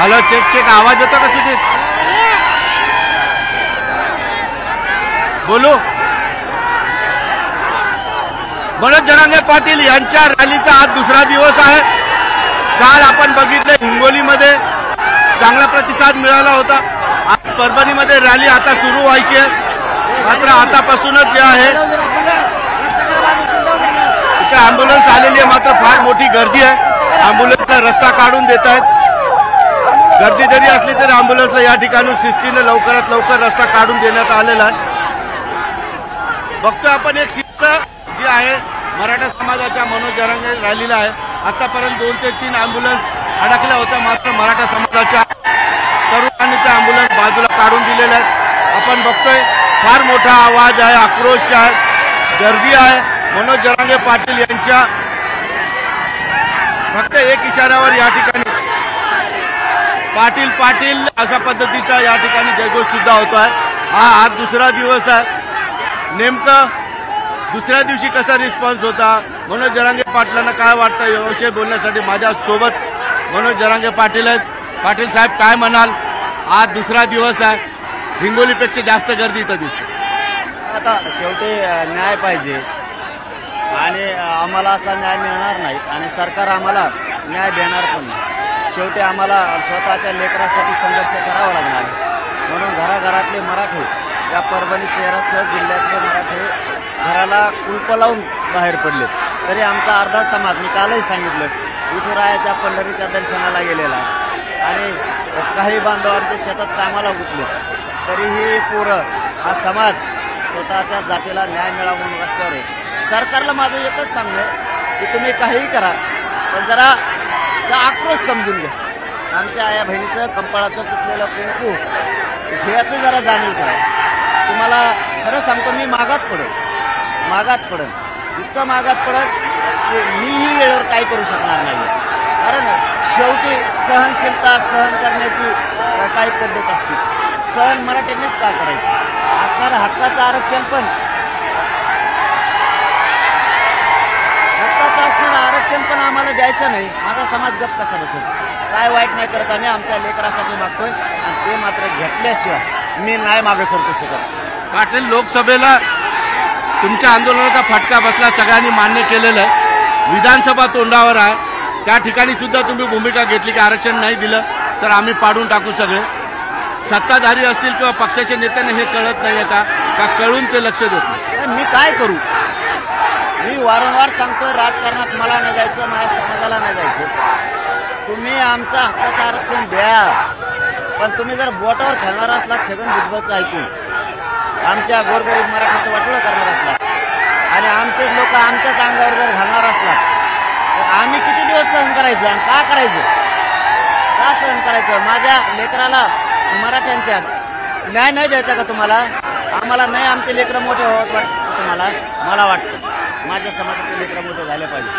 Hello check check आवाज येतो का सुजित? बोलू. मनोज जरांगे पाटील यांच्या रॅलीचा आज दुसरा दिवस आहे. काल आपण बघितलं हिंगोलीमध्ये चांगला प्रतिसाद मिळाला होता. आज परभणीमध्ये रॅली आता सुरू व्हायची आहे. मात्र आतापासूनच जे आहे इथे अँब्युलन्स आलेली आहे. मात्र फार मोठी गर्दी आहे. अँब्युलन्सला रस्ता काढून देत आहेत. गर्दी जरी असली तरी अँब्युलन्सला या ठिकाणी शिस्तीने लवकरात लवकर रस्ता काढून देण्यात आलेला आहे. बघतोय आपण एक शिस्त जी आहे मराठा समाजाच्या मनोज जरांगे रॅलीला आहे. आतापर्यंत 2 ते 3 अँब्युलन्स अडकल्या होत्या. मात्र मराठा समाजाच्या तरुणांनी त्या अँब्युलन्स बाजूला काढून दिलेल्या आहेत. आपण बघतोय फार मोठा आवाज आहे, आक्रोश आहे, गर्दी आहे. मनोज जरांगे पाटील यांच्या फक्त एक इशाऱ्यावर या ठिकाणी पाटील पाटील अशा पद्धतीचा या ठिकाणी जयघोष सुद्धा होतो आहे. हा आज दुसरा दिवस आहे. नेमकं दुसऱ्या दिवशी कसा रिस्पॉन्स होता, मनोज जरांगे पाटलांना काय वाटतं याविषयी बोलण्यासाठी माझ्या सोबत मनोज जरांगे पाटील आहेत. पाटील साहेब काय म्हणाल? आज दुसरा दिवस आहे, हिंगोलीपेक्षा जास्त गर्दी इथं दिसते. आता शेवटी न्याय पाहिजे आणि आम्हाला असा न्याय मिळणार नाही आणि सरकार आम्हाला न्याय देणार पण नाही. शेवटी आम्हाला स्वतःच्या लेकरासाठी संघर्ष करावा लागणार आहे. म्हणून घराघरातले मराठे या परभणी शहरासह जिल्ह्यातले मराठे घराला कुलप लावून बाहेर पडले. तरी आमचा अर्धा समाज, मी कालही सांगितलं, विठुरायाच्या पंढरीच्या दर्शनाला गेलेला आणि काही बांधव आमच्या शेतात कामाला गुंतले. तरीही पोरं हा समाज स्वतःच्या जातीला न्याय मिळावा म्हणून रस्त्यावर आहे. सरकारला माझं एकच सांगणं आहे की तुम्ही काहीही करा पण जरा आक्रोश समजून घ्या. आमच्या आया बहिणीचं कंपाळाचं पुसलेलं कुंकू ह्याचं जरा जाणीव करा. तुम्हाला खरं सांगतो मी मागात पडेल, इतकं मागात पडेल की मीही वेळेवर काय करू शकणार नाही. कारण शेवटी सहनशीलता सहन करण्याची काही पद्धत असते. सहन मराठ्यांनीच का करायचं? असणारं हक्काचं आरक्षण पण आम्हाला द्यायचं नाही. माझा समाज गप कसा बसेल? काय वाईट नाही करत आम्ही आमच्या लेकरासाठी मागतोय आणि ते मात्र घेतल्याशिवाय मी नाही मागे सरकू शकत. पाटील, लोकसभेला तुमच्या आंदोलनाचा फटका बसला, सगळ्यांनी मान्य केलेलं आहे. विधानसभा तोंडावर आहे, त्या ठिकाणी सुद्धा तुम्ही भूमिका घेतली की आरक्षण नाही दिलं तर आम्ही पाडून टाकू सगळे. सत्ताधारी असतील किंवा पक्षाच्या नेत्यांना हे कळत नाहीये का कळून ते लक्ष देत नाही? मी काय करू? मी वारंवार सांगतोय राजकारणात मला नाही जायचं, माझ्या समाजाला नाही जायचं. तुम्ही आमचं हक्काचं आरक्षण द्या, पण तुम्ही जर बोटावर खेळणार असला छगन भुजबळचं ऐकून आमच्या गोरगरीब मराठ्याचं वाटोळं करणार असला आणि आमचे लोक आमच्याच अंगावर जर घालणार असला तर आम्ही किती दिवस सहन करायचं आणि का करायचं? का सहन करायचं? माझ्या लेकराला मराठ्यांच्या न्याय नाही द्यायचा का तुम्हाला? आम्हाला नाही आमचे लेकरं मोठे होत वाटतं तुम्हाला? मला वाटतं माझ्या समाजाचे लेकरं मोठे झाले पाहिजे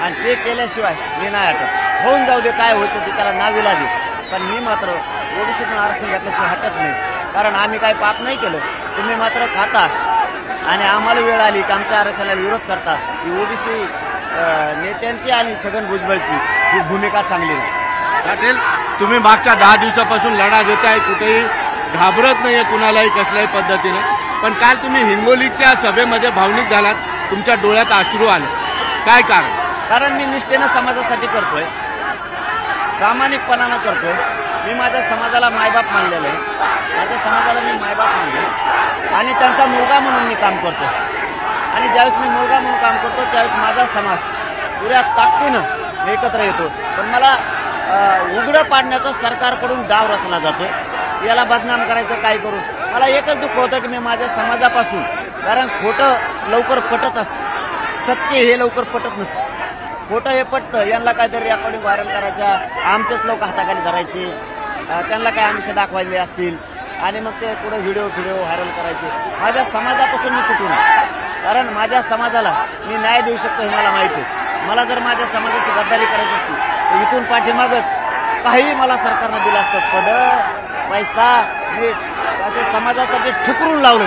आणि ते केल्याशिवाय मी नाही हटत. होऊन जाऊ दे, काय व्हायचं ते त्याला नावीला दे, पण मी मात्र ओबीसीतून आरक्षण घेतल्याशिवाय हटत नाही. कारण आम्ही काही पाप नाही केलं. तुम्ही मात्र खाता आणि आम्हाला वेळ आली की आमच्या आरक्षणाला विरोध करता. ही ओबीसी नेत्यांची आणि छगन भुजबळची ही भूमिका चांगली नाही. पाटील, तुम्ही मागच्या 10 दिवसापासून लढा देताय, कुठेही घाबरत नाहीये कुणालाही कसल्याही पद्धतीने. पण काल तुम्ही हिंगोलीच्या सभेमध्ये भावनिक झालात, तुमच्या डोळ्यात अश्रू आले, काय कारण? कारण मी निष्ठेनं समाजासाठी करतोय, प्रामाणिकपणानं करतोय. मी माझ्या समाजाला मायबाप मानलेलं आहे. माझ्या समाजाला मी मायबाप मानले आणि त्यांचा मुलगा म्हणून मी काम करतो. आणि ज्यावेळेस मी मुलगा म्हणून काम करतो त्यावेळेस माझा समाज पुऱ्या ताकदीनं एकत्र येतो. पण मला उघडं पाडण्याचा सरकारकडून डाव रचला जातोय. याला बदनाम करायचं काय करू? मला एकच दुःख होतं की मी माझ्या समाजापासून, कारण खोटं लवकर पटत असतं, सत्य हे लवकर पटत नसतं. खोटं हे पटतं. यांना काहीतरी रेकॉर्डिंग व्हायरल करायच्या, आमचेच लोक हाताखाली धरायचे, त्यांना काय आमिष दाखवायचे असतील आणि मग ते पुढे व्हिडिओ व्हायरल करायचे. माझ्या समाजापासून मी कुठून आहे? कारण माझ्या समाजाला मी न्याय देऊ शकतो हे मला माहिती आहे. मला जर माझ्या समाजाची गद्दारी करायची असती तर इथून पाठीमागच काही मला सरकारनं दिलं असतं. पद, पैसा मी असं समाजासाठी ठुकरून लावलं.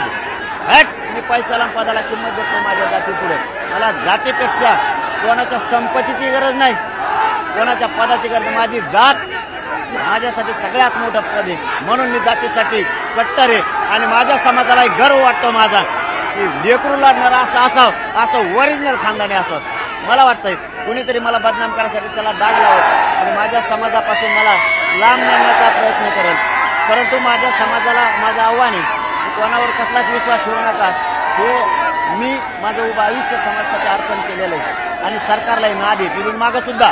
मी पैशाला पदाला किंमत देत नाही माझ्या जातीपुढे. मला जातीपेक्षा कोणाच्या संपत्तीची गरज नाही, कोणाच्या पदाची गरज. माझी जात माझ्यासाठी सगळ्यात मोठं पद आहे. म्हणून मी जातीसाठी कट्टर आहे आणि माझ्या समाजालाही गर्व वाटतो माझा की लेकरू लागणारा असं ओरिजिनल खानदानी असं. मला वाटतंय कुणीतरी मला बदनाम करण्यासाठी त्याला डाग लावत आणि माझ्या समाजापासून मला लांब नेण्याचा प्रयत्न करेल. परंतु माझ्या समाजाला माझं आव्हान आहे की कोणावर कसलाच विश्वास ठेवू नका. हे मी माझं उभं आयुष्य समाजासाठी अर्पण केलेलं आहे आणि सरकारलाही नाद आहे. तिथून मागं सुद्धा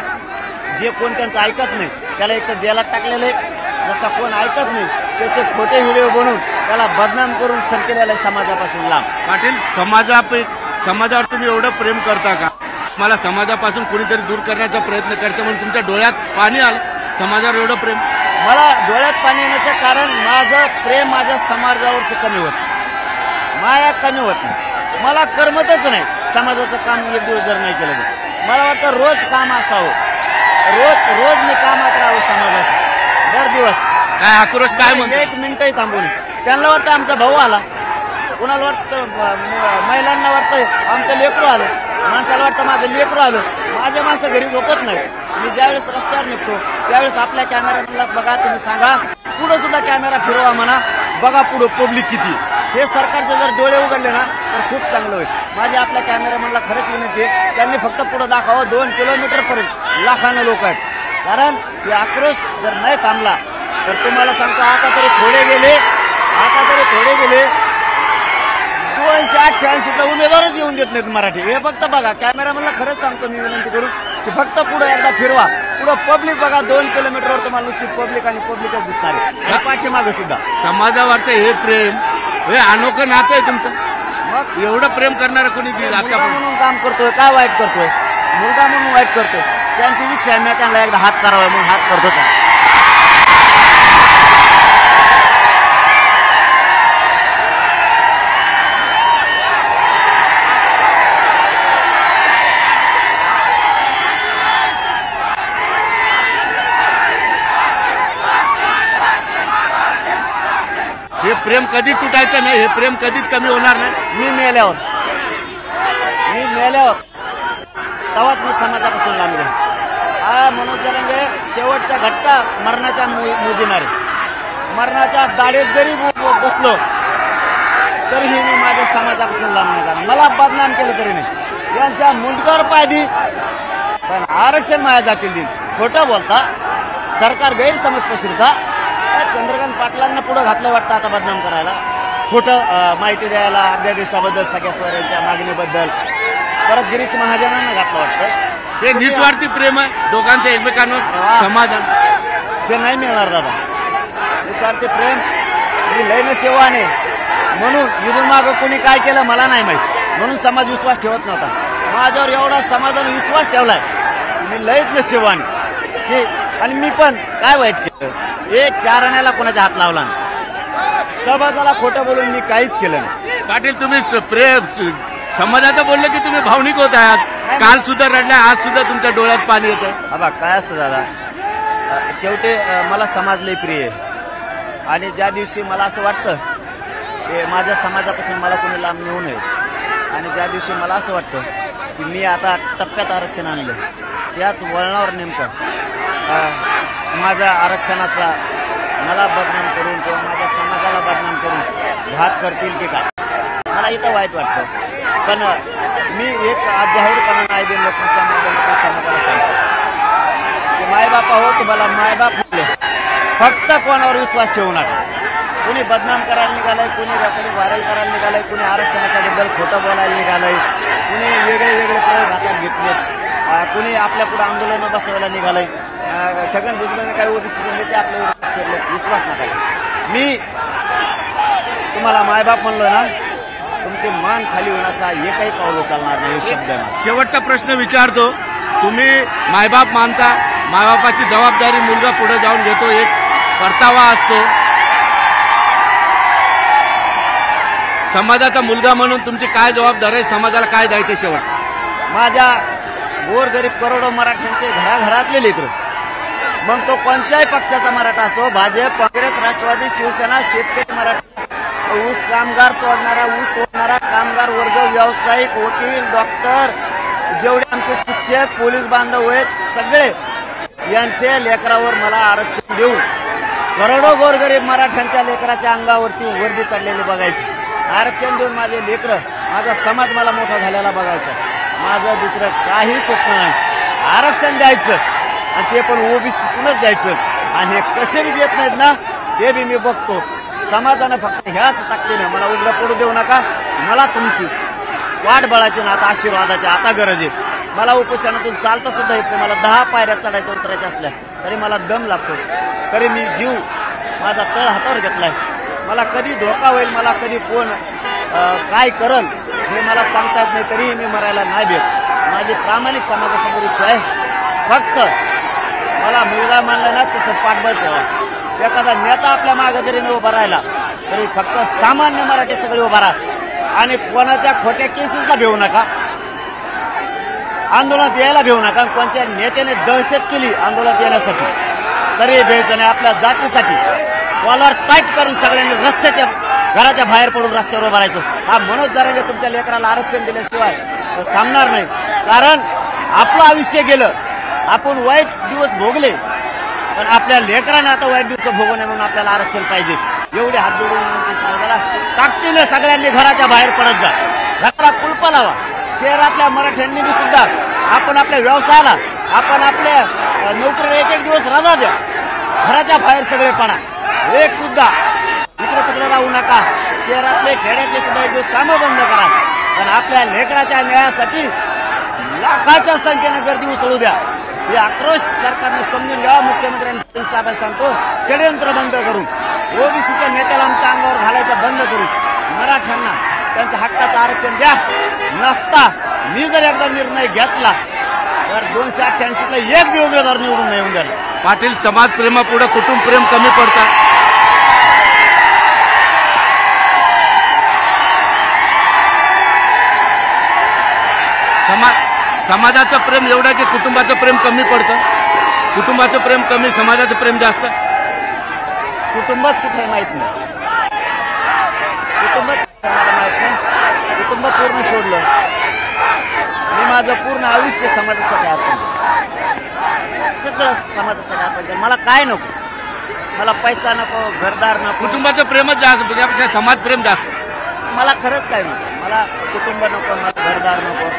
जे कोण त्यांचं ऐकत नाही त्याला एक तर जेलात टाकलेलं आहे. नसता कोण ऐकत नाही त्याचे खोटे व्हिडिओ बनवून त्याला बदनाम करून सरकेलेलं आहे समाजापासून लांब. पाटील, समाजावर तुम्ही एवढं प्रेम करता का? मला समाजापासून कोणीतरी दूर करण्याचा प्रयत्न करते म्हणून तुमच्या डोळ्यात पाणी आलं. समाजावर एवढं प्रेम? मला डोळ्यात पाणी येण्याचं कारण माझं प्रेम माझ्या समाजावरचं कमी होत नाही, माया कमी होत नाही. मला करमतच नाही समाजाचं काम एक दिवस जर नाही केलं तर. मला वाटतं रोज काम असावं, रोज मी कामात राहावं समाजाचं दर दिवस. काय आक्रोश काय म्हणतो? एक मिनिटही थांबून त्यांना वाटतं आमचा भाऊ आला, कुणाला वाटतं महिलांना वाटतं आमचं लेकरू आलं, माणसाला वाटतं माझं लेकरू आलं. माझे माणसं घरी झोपत नाही. मी ज्यावेळेस रस्त्यावर निघतो त्यावेळेस आपल्या कॅमेरामॅनला बघा, तुम्ही सांगा पुढं सुद्धा कॅमेरा फिरवा म्हणा, बघा पुढं पब्लिक किती. हे सरकारचे जर डोळे उघडले ना तर खूप चांगलं होईल. माझी आपल्या कॅमेरामॅनला खरंच विनंती आहे, त्यांनी फक्त पुढं दाखवावं. 2 किलोमीटरपर्यंत लाखानं लोक आहेत. कारण हे आक्रोश जर नाही थांबला तर तुम्हाला सांगतो आता तरी थोडे गेले 288 उमेदवारच येऊन देत नाहीत मराठी. हे फक्त बघा, कॅमेरामॅनला खरंच सांगतो मी विनंती करून की फक्त पुढे एकदा फिरवा, पुढं पब्लिक बघा. 2 किलोमीटरवर तुम्हाला नुसती पब्लिक आणि पब्लिकच दिसणार आहे. पाठीमागे सुद्धा समाजावरचं हे प्रेम, हे अनोखं नातं आहे तुमचं. मग एवढं प्रेम करणारं कोणी मुलगा म्हणून काम करतोय, काय वाईट करतोय? मुलगा म्हणून वाईट करतोय. त्यांची इच्छा आहे मी त्यांना एकदा हात करावा म्हणून हात करतो. हे प्रेम कधी तुटायचं नाही, हे प्रेम कधीच कमी होणार नाही. मी मेल्यावर तेव्हाच मी समाजापासून लांब जाईल. हा मनोज जरांगे शेवटचा घटका मरणाच्या मुजिणार आहे. मरणाच्या दाढेत जरी बसलो तरीही मी माझ्या समाजापासून लांब नाही जाणार. मला बदनाम केलं तरी नाही, यांच्या मुंडकावर पाय दी, पण आरक्षण माझ्या जातील देईल. खोटं बोलता, सरकार गैरसमज पसरता. चंद्रकांत पाटलांना पुढे घातलं वाटतं आता बदनाम करायला, खोटं माहिती द्यायला अध्यादेशाबद्दल, सगळ्या सोयऱ्यांच्या मागणीबद्दल. परत गिरीश महाजनांना घातलं वाटतं. हे निस्वार्थी प्रेम आहे दोघांचं एकमेकांवर समाधान. हे नाही मिळणार दादा. निस्वार्थी प्रेम मी लय नशिबाने, म्हणून इथून मागं कोणी काय केलं मला नाही माहित, म्हणून समाज विश्वास ठेवत नव्हता. माझ्यावर एवढा समाजाने विश्वास ठेवलाय, मी लयच नशिबाने की. आणि मी पण काय वाईट केलं? एक 4 आण्याला कोणाच्या हात लावला नाही, समाजाला खोटं बोलून मी काहीच केलं नाही. पाटील, तुम्ही प्रेम समाजाचं बोललं की तुम्ही भावनिक होत आहात. काल सुद्धा रडल्या, आज सुद्धा तुमच्या डोळ्यात पाणी येतं. बघा काय असतं दादा, शेवटी मला समाज लय प्रिय आहे आणि ज्या दिवशी मला असं वाटतं की माझ्या समाजापासून मला कोणी लांब नेऊ नये आणि ज्या दिवशी मला असं वाटतं की मी आता टप्प्यात आरक्षण आणलं, त्याच वळणावर नेमकं माझ्या आरक्षणाचा मला बदनाम करून किंवा माझ्या समाजाला बदनाम करून घात करतील की काय, मला इथं वाईट वाटतं. पण मी एक जाहीरपणा नाही बिन लोकांच्या माध्यमातून समाजाला सांगतो की मायबापा हो, तुम्हाला मायबाप म्हणले, फक्त कोणावर विश्वास ठेवू नका. कुणी बदनाम करायला निघालंय, कुणी रेकॉर्डिंग व्हायरल करायला निघालंय, कुणी आरक्षणाच्या बद्दल खोटं बोलायला निघालंय, कुणी वेगळे प्रयोग हातात घेतलेत, कुणी आपल्या पुढे आंदोलन बसवायला निघालंय. छगन भुजबळने काही ओबीसी नेते आपले विश्वास नका. मी तुम्हाला मायबाप म्हणलो ना, तुमचे मान खाली होण्याचा एकही पावलं चालणार नाही, शब्द आहे. शेवटचा प्रश्न विचारतो, तुम्ही मायबाप मानता, मायबापाची जबाबदारी मुलगा पुढे जाऊन घेतो, एक परतावा असतो. समाजाचा मुलगा म्हणून तुमची काय जबाबदारी आहे, समाजाला काय द्यायचं? शेवट माझ्या गोरगरीब करोडो मराठ्यांचे घराघरातले लेकरं, मग तो कोणत्याही पक्षाचा मराठा असो, भाजप, काँग्रेस, राष्ट्रवादी, शिवसेना, शेतकरी मराठा, ऊस कामगार तोडणारा कामगार वर्ग, व्यावसायिक, वकील, डॉक्टर, जेवढे आमचे शिक्षक, पोलीस बांधव आहेत, सगळे यांचे लेकरावर मला आरक्षण देऊन करोडो गोरगरीब मराठ्यांच्या लेकराच्या अंगावरती वर्दी चढलेली बघायची. आरक्षण देऊन माझे लेकरं, माझा समाज मला मोठा झालेला बघायचा. माझं दुसरं काही स्वप्न नाही. आरक्षण द्यायचं आणि ते पण ओबीसीतूनच द्यायचं. आणि हे कसे बी देत नाहीत ना ते बी मी बघतो. समाजानं फक्त ह्याच ताकदीने मला उघडं पडू देऊ नका. मला तुमची वाट बळाची ना आता आशीर्वादाची आता गरज आहे. मला उपोषणातून चालता सुद्धा येत नाही. मला 10 पायऱ्या चढायच्या उतरायच्या असल्या तरी मला दम लागतो. तरी मी जीव माझा तळ हातावर घेतलाय. मला कधी धोका होईल, मला कधी कोण काय करल हे मला सांगता येत नाही. तरीही मी मरायला नाही भेट. माझी प्रामाणिक समाजासमोर इच्छा आहे. फक्त मला मुलगा मानला ना तसं पाठबळ ठेवा. एखादा नेता आपल्या मागे जरी न उभा राहिला तरी फक्त सामान्य मराठी सगळे उभा राहा. आणि कोणाच्या खोट्या केसेसला भेऊ नका, आंदोलनात यायला भेऊ नका. कोणत्या नेत्याने दहशत केली आंदोलनात येण्यासाठी तरी भेटायचं नाही. आपल्या जातीसाठी कॉलर टाईट करून सगळ्यांनी रस्त्याच्या घराच्या बाहेर पडून रस्त्यावर उभं राहायचं. हा मनोज जरांगे तुमच्या लेकराला आरक्षण दिल्याशिवाय थांबणार नाही. कारण आपलं आयुष्य गेलं, आपण वाईट दिवस भोगले, पण आपल्या लेकरांना आता वाईट दिवस भोगू नये म्हणून आपल्याला आरक्षण पाहिजे. एवढे हात जोडून विनंती समाजाला. ताकदीने सगळ्यांनी घराच्या बाहेर पडत जा. घराला कुलपा लावा. शहरातल्या मराठ्यांनी बी सुद्धा आपण आपल्या व्यवसायाला, आपण आपल्या नोकरीला एक दिवस रजा द्या. घराच्या बाहेर सगळे पडा. एक सुद्धा इकडे तिकडे राहू नका. शहरातले खेड्यातले सुद्धा एक दिवस कामं बंद करा. पण आपल्या लेकराच्या न्यायासाठी लाखाच्या संख्येनं गर्दी उसळू द्या. हे आक्रोश सरकारने समजून घ्यावा. मुख्यमंत्र्यांनी साहेबांना सांगतो, षडयंत्र बंद करून ओबीसीच्या नेत्याला आमच्या अंगावर घालायचं बंद करून मराठ्यांना त्यांच्या हक्काचं आरक्षण द्या. नसता मी जर एकदा निर्णय घेतला तर 288ला एक बी उमेदवार निवडून नाही येऊन द्यायला. पाटील, समाज प्रेमापुढे कुटुंब प्रेम कमी पडतात. समाजाचं प्रेम एवढं की कुटुंबाचं प्रेम कमी पडतं. कुटुंबाचं प्रेम कमी, समाजाचं प्रेम जास्त. कुटुंबच कुठे माहित नाही. कुटुंबच मला माहित नाही. कुटुंब पूर्ण सोडलं. मी माझं पूर्ण आयुष्य समाजासाठी अर्पण, सगळं समाजासाठी अर्पण केलं. मला काय नको. मला पैसा नको, घरदार नको. कुटुंबाचं प्रेमच जास्त, त्यापेक्षा समाज प्रेम जास्त. मला खरंच काय नको. मला कुटुंब नको, मला घरदार नको,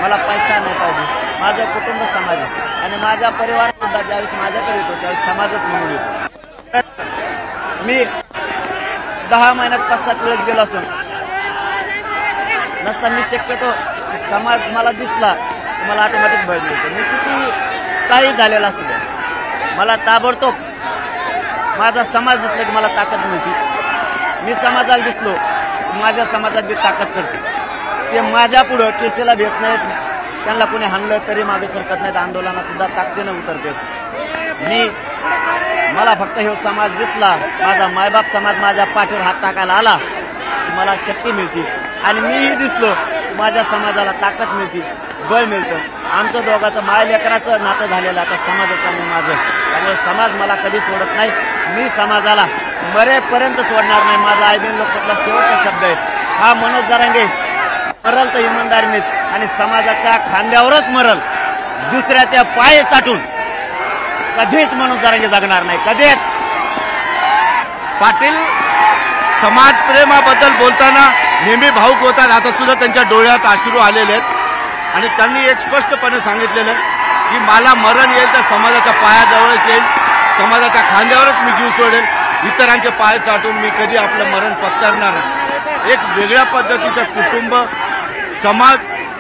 मला पैसा नाही पाहिजे. माझं कुटुंब समाज आहे. आणि माझा परिवार सुद्धा ज्यावेळेस माझ्याकडे येतो त्यावेळेस समाजच म्हणून येतो. मी 10 महिन्यात 5-7 वेळेस गेलो असून नसता मी शक्यतो समाज मला दिसला मला ऑटोमॅटिक बळ मिळतो. मी किती काही झालेला असू द्या, मला ताबडतोब माझा समाज दिसला की मला ताकद मिळते. मी समाजाला दिसलो माझ्या समाजात बी ताकद चढते. ते माझ्या पुढं केसेला भेट नाहीत. त्यांना कोणी हाणलं तरी मागे सरकत नाहीत. आंदोलनात सुद्धा ताकदीनं उतरते. मला फक्त हे समाज दिसला, माझा मायबाप समाज माझ्या पाठीवर हात टाकायला आला की मला शक्ती मिळते. आणि मीही दिसलो की माझ्या समाजाला ताकद मिळते, बळ मिळतं. आमचं दोघांचं माय लेकराचं नातं झालेलं आता समाजाचं आणि माझं. त्यामुळे समाज मला कधी सोडत नाही. मी समाजाला मरेपर्यंत सोडणार नाही. माझा आयबीएन लोकमतला शेवटचा शब्द आहे. हा मनोज जरांगे मरल तर इमानदारीनेच आणि समाजाच्या खांद्यावरच मरल. दुसऱ्याच्या पाय चाटून कधीच मनोज जरांगे जगणार नाही, कधीच. पाटील, समाज प्रेमाबद्दल बोलताना नेहमी भाऊक होतात. आता सुद्धा त्यांच्या डोळ्यात अश्रू आलेले आहेत. आणि त्यांनी एक स्पष्टपणे सांगितलेलं की मला मरण येईल तर समाजाच्या पायाजवळच येईल, समाजाच्या खांद्यावरच मी जीव सोडेल. इतरांचे पाय चाटून मी कधी आपलं मरण पत्करणार नाही. एक वेगळ्या पद्धतीचं कुटुंब, समाज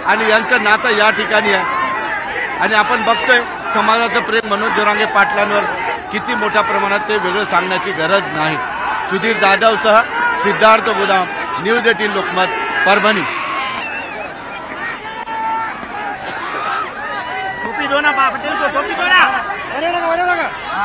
आणि यांचं नातं या ठिकाणी आहे. आणि आपण बघतोय समाजाचं प्रेम मनोज जरांगे पाटलांवर किती मोठ्या प्रमाणात, ते वेगळं सांगण्याची गरज नाही. सुधीर जाधवसह सिद्धार्थ गोदाम, न्यूज 18 लोकमत, परभणी. टोपी दो ना पाटील को, टोपी दो ना.